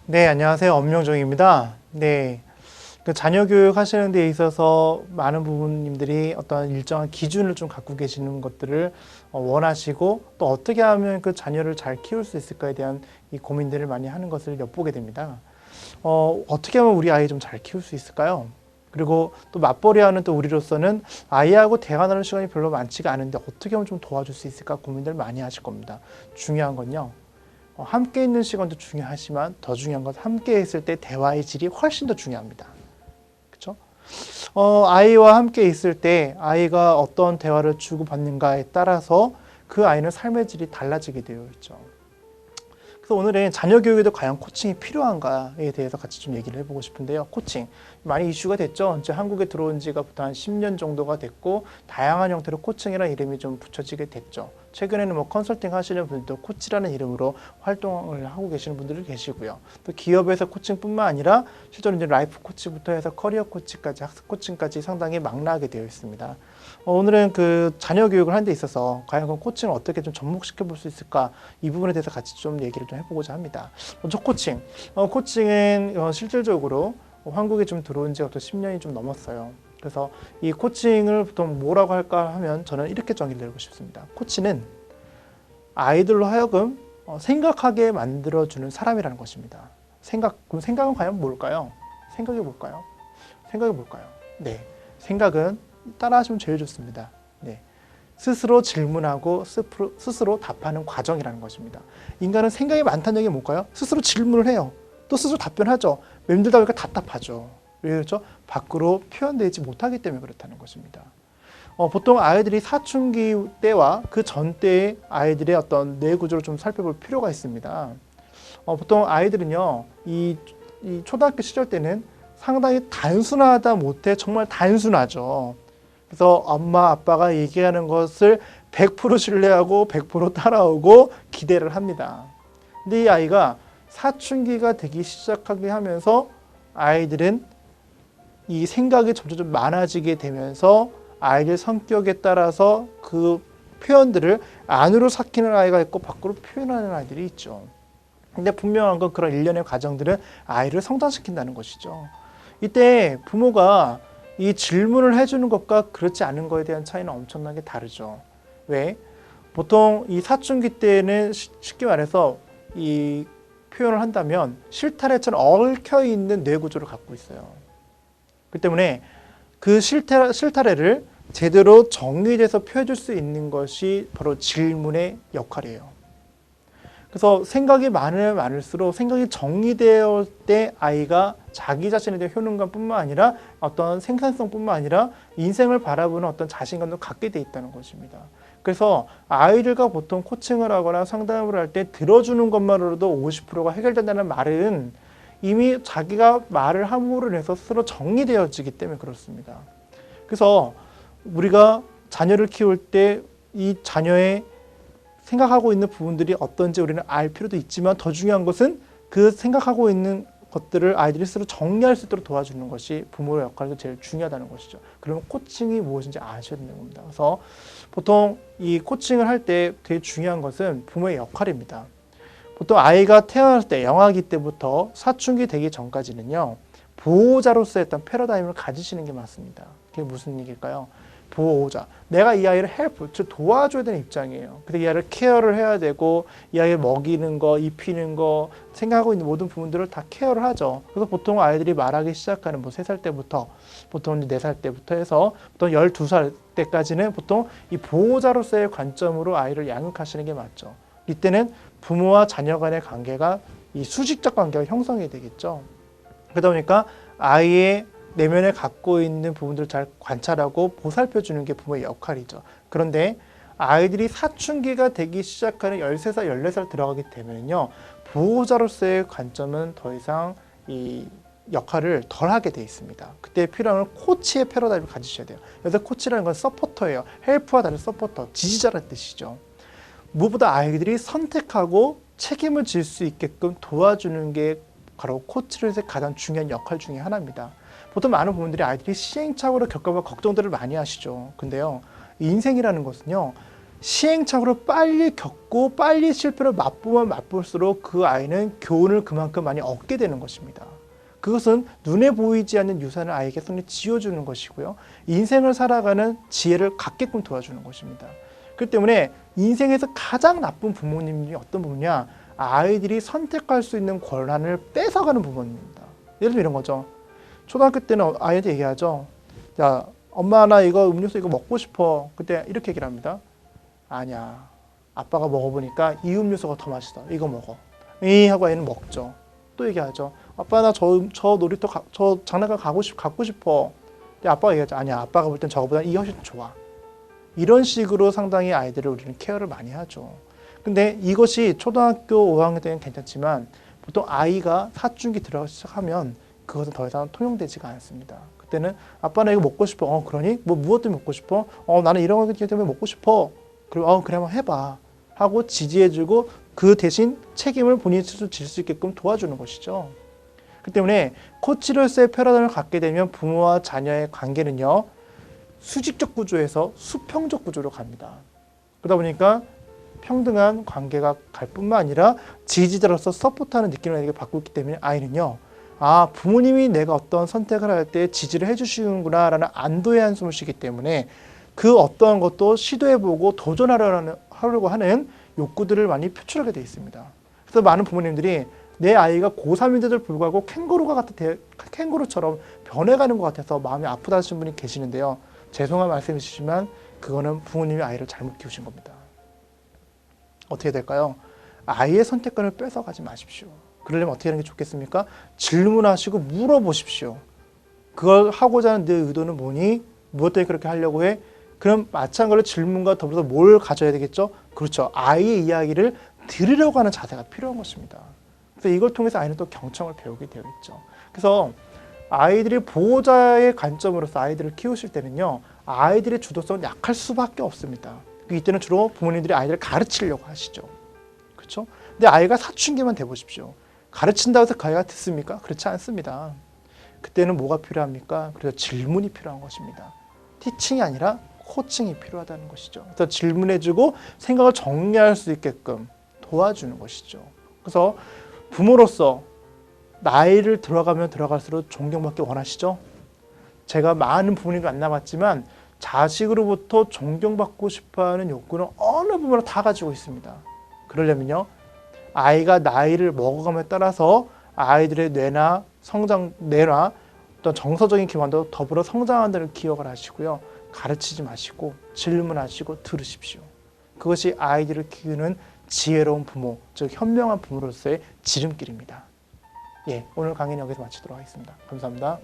네, 안녕하세요. 엄명종입니다. 네, 그 자녀 교육 하시는 데 있어서 많은 부모님들이 어떤 일정한 기준을 좀 갖고 계시는 것들을 원하시고 또 어떻게 하면 그 자녀를 잘 키울 수 있을까에 대한 이 고민들을 많이 하는 것을 엿보게 됩니다. 어떻게 하면 우리 아이 좀 잘 키울 수 있을까요? 그리고 또 맞벌이하는 또 우리로서는 아이하고 대화 나눌 시간이 별로 많지가 않은데 어떻게 하면 좀 도와줄 수 있을까 고민들 많이 하실 겁니다. 중요한 건요. 함께 있는 시간도 중요하지만 더 중요한 건 함께 있을 때 대화의 질이 훨씬 더 중요합니다. 그렇죠? 아이와 함께 있을 때 아이가 어떤 대화를 주고받는가에 따라서 그 아이는 삶의 질이 달라지게 되어 있죠. 그래서 오늘은 자녀 교육에도 과연 코칭이 필요한가에 대해서 같이 좀 얘기를 해보고 싶은데요. 코칭 많이 이슈가 됐죠. 이제 한국에 들어온 지가 부터 한 10년 정도가 됐고 다양한 형태로 코칭이라는 이름이 좀 붙여지게 됐죠. 최근에는 뭐 컨설팅 하시는 분들도 코치라는 이름으로 활동을 하고 계시는 분들이 계시고요. 또 기업에서 코칭뿐만 아니라 실제로 이제 라이프 코치부터 해서 커리어 코치까지 학습 코칭까지 상당히 망라하게 되어 있습니다. 오늘은 그 자녀 교육을 하는 데 있어서 과연 그 코칭을 어떻게 좀 접목시켜 볼 수 있을까 이 부분에 대해서 같이 좀 얘기를 좀 해보고자 합니다. 먼저 코칭. 코칭은 실질적으로 한국에 좀 들어온 지가 또 10년이 좀 넘었어요. 그래서 이 코칭을 보통 뭐라고 할까 하면 저는 이렇게 정의를 내리고 싶습니다. 코치는 아이들로 하여금 생각하게 만들어주는 사람이라는 것입니다. 그럼 생각은 과연 뭘까요? 생각이 뭘까요? 생각이 뭘까요? 네, 생각은 따라하시면 제일 좋습니다. 네, 스스로 질문하고 스스로 답하는 과정이라는 것입니다. 인간은 생각이 많다는 얘기가 뭘까요? 스스로 질문을 해요. 또 스스로 답변하죠. 힘들다 보니까 답답하죠. 왜 그렇죠? 밖으로 표현되지 못하기 때문에 그렇다는 것입니다. 보통 아이들이 사춘기 때와 그 전 때의 아이들의 어떤 뇌 구조를 좀 살펴볼 필요가 있습니다. 보통 아이들은요, 이 초등학교 시절 때는 상당히 단순하다 못해 정말 단순하죠. 그래서 엄마 아빠가 얘기하는 것을 100% 신뢰하고 100% 따라오고 기대를 합니다. 근데 이 아이가 사춘기가 되기 시작하게 하면서 아이들은 이 생각이 점점 많아지게 되면서 아이들 성격에 따라서 그 표현들을 안으로 삭히는 아이가 있고 밖으로 표현하는 아이들이 있죠. 근데 분명한 건 그런 일련의 과정들은 아이를 성장시킨다는 것이죠. 이때 부모가 이 질문을 해주는 것과 그렇지 않은 것에 대한 차이는 엄청나게 다르죠. 왜? 보통 이 사춘기 때는 쉽게 말해서 이 표현을 한다면 실타래처럼 얽혀있는 뇌구조를 갖고 있어요. 그 때문에 그 실타래를 제대로 정리돼서 펴줄 수 있는 것이 바로 질문의 역할이에요. 그래서 생각이 많으면 많을수록 생각이 정리되어 때 아이가 자기 자신에 대한 효능감뿐만 아니라 어떤 생산성뿐만 아니라 인생을 바라보는 어떤 자신감도 갖게 돼 있다는 것입니다. 그래서 아이들과 보통 코칭을 하거나 상담을 할 때 들어주는 것만으로도 50%가 해결된다는 말은 이미 자기가 말을 함으로 인해서 스스로 정리되어지기 때문에 그렇습니다. 그래서 우리가 자녀를 키울 때 이 자녀의 생각하고 있는 부분들이 어떤지 우리는 알 필요도 있지만 더 중요한 것은 그 생각하고 있는 것들을 아이들이 스스로 정리할 수 있도록 도와주는 것이 부모의 역할이 제일 중요하다는 것이죠. 그러면 코칭이 무엇인지 아셔야 되는 겁니다. 그래서 보통 이 코칭을 할 때 되게 중요한 것은 부모의 역할입니다. 보통 아이가 태어날 때, 영아기 때부터 사춘기 되기 전까지는요, 보호자로서의 어떤 패러다임을 가지시는 게 맞습니다. 그게 무슨 얘기일까요? 보호자. 내가 이 아이를 헬프, 즉 도와줘야 되는 입장이에요. 근데 이 아이를 케어를 해야 되고, 이 아이를 먹이는 거, 입히는 거, 생각하고 있는 모든 부분들을 다 케어를 하죠. 그래서 보통 아이들이 말하기 시작하는 뭐 3살 때부터, 보통 4살 때부터 해서 보통 12살 때까지는 보통 이 보호자로서의 관점으로 아이를 양육하시는 게 맞죠. 이때는 부모와 자녀 간의 관계가 이 수직적 관계가 형성이 되겠죠. 그러다 보니까 아이의 내면에 갖고 있는 부분들을 잘 관찰하고 보살펴 주는 게 부모의 역할이죠. 그런데 아이들이 사춘기가 되기 시작하는 13살, 14살 들어가게 되면요, 보호자로서의 관점은 더 이상 이 역할을 덜 하게 돼 있습니다. 그때 필요한 건 코치의 패러다임을 가지셔야 돼요. 그래서 코치라는 건 서포터예요. 헬프와 다른 서포터, 지지자라는 뜻이죠. 무엇보다 아이들이 선택하고 책임을 질 수 있게끔 도와주는 게 바로 코치로서의 가장 중요한 역할 중에 하나입니다. 보통 많은 부모들이 아이들이 시행착오를 겪어봐 걱정들을 많이 하시죠. 근데요, 인생이라는 것은요, 시행착오를 빨리 겪고 빨리 실패를 맛보면 맛볼수록 그 아이는 교훈을 그만큼 많이 얻게 되는 것입니다. 그것은 눈에 보이지 않는 유산을 아이에게 손에 쥐어주는 것이고요. 인생을 살아가는 지혜를 갖게끔 도와주는 것입니다. 그렇기 때문에 인생에서 가장 나쁜 부모님이 어떤 부모냐? 아이들이 선택할 수 있는 권한을 뺏어가는 부모님입니다. 예를 들면 이런 거죠. 초등학교 때는 아이한테 얘기하죠. 야, 엄마 나 이거 음료수 이거 먹고 싶어. 그때 이렇게 얘기를 합니다. 아니야. 아빠가 먹어보니까 이 음료수가 더 맛있어. 이거 먹어. 이 하고 애는 먹죠. 또 얘기하죠. 아빠 나 저 놀이터 저 장난감 갖고 싶어. 근데 아빠가 얘기하죠. 아니야. 아빠가 볼 땐 저거보다 이게 훨씬 좋아. 이런 식으로 상당히 아이들을 우리는 케어를 많이 하죠. 근데 이것이 초등학교 5학년 때는 괜찮지만 보통 아이가 사춘기 들어가기 시작하면 그것은 더 이상 통용되지가 않습니다. 그때는 아빠 나 이거 먹고 싶어. 그러니? 뭐 무엇 때문에 먹고 싶어? 나는 이런 것 때문에 먹고 싶어. 그리고 그래 한번 해봐. 하고 지지해주고 그 대신 책임을 본인이 스스로 질 수 있게끔 도와주는 것이죠. 그렇기 때문에 코치로서의 패러다임을 갖게 되면 부모와 자녀의 관계는요. 수직적 구조에서 수평적 구조로 갑니다. 그러다 보니까 평등한 관계가 갈 뿐만 아니라 지지자로서 서포트하는 느낌을 아이에게 받고 있기 때문에 아이는요. 부모님이 내가 어떤 선택을 할 때 지지를 해주시는구나 라는 안도의 한숨을 쉬기 때문에 그 어떠한 것도 시도해보고 도전하려고 하는 욕구들을 많이 표출하게 되어 있습니다. 그래서 많은 부모님들이 내 아이가 고3인데도 불구하고 캥거루처럼 변해가는 것 같아서 마음이 아프다 하시는 분이 계시는데요. 죄송한 말씀이시지만 그거는 부모님이 아이를 잘못 키우신 겁니다. 어떻게 될까요? 아이의 선택권을 뺏어가지 마십시오. 그러려면 어떻게 하는 게 좋겠습니까? 질문하시고 물어보십시오. 그걸 하고자 하는 내 의도는 뭐니? 무엇 때문에 그렇게 하려고 해? 그럼 마찬가지로 질문과 더불어서 뭘 가져야 되겠죠? 그렇죠. 아이의 이야기를 들으려고 하는 자세가 필요한 것입니다. 그래서 이걸 통해서 아이는 또 경청을 배우게 되어 있죠. 그래서 아이들이 보호자의 관점으로서 아이들을 키우실 때는요. 아이들의 주도성은 약할 수밖에 없습니다. 이때는 주로 부모님들이 아이들을 가르치려고 하시죠. 그렇죠? 근데 아이가 사춘기만 돼보십시오. 가르친다고 해서 그 아이가 듣습니까? 그렇지 않습니다. 그때는 뭐가 필요합니까? 그래서 질문이 필요한 것입니다. 티칭이 아니라 코칭이 필요하다는 것이죠. 그래서 질문해주고 생각을 정리할 수 있게끔 도와주는 것이죠. 그래서 부모로서 나이를 들어가면 들어갈수록 존경받기 원하시죠? 제가 많은 부모님을 만나봤지만 자식으로부터 존경받고 싶어하는 욕구는 어느 부분으로 다 가지고 있습니다. 그러려면요. 아이가 나이를 먹어감에 따라서 아이들의 뇌나 어떤 정서적인 기반도 더불어 성장한다는 기억을 하시고요. 가르치지 마시고 질문하시고 들으십시오. 그것이 아이들을 키우는 지혜로운 부모, 즉 현명한 부모로서의 지름길입니다. 오늘 강의는 여기서 마치도록 하겠습니다. 감사합니다.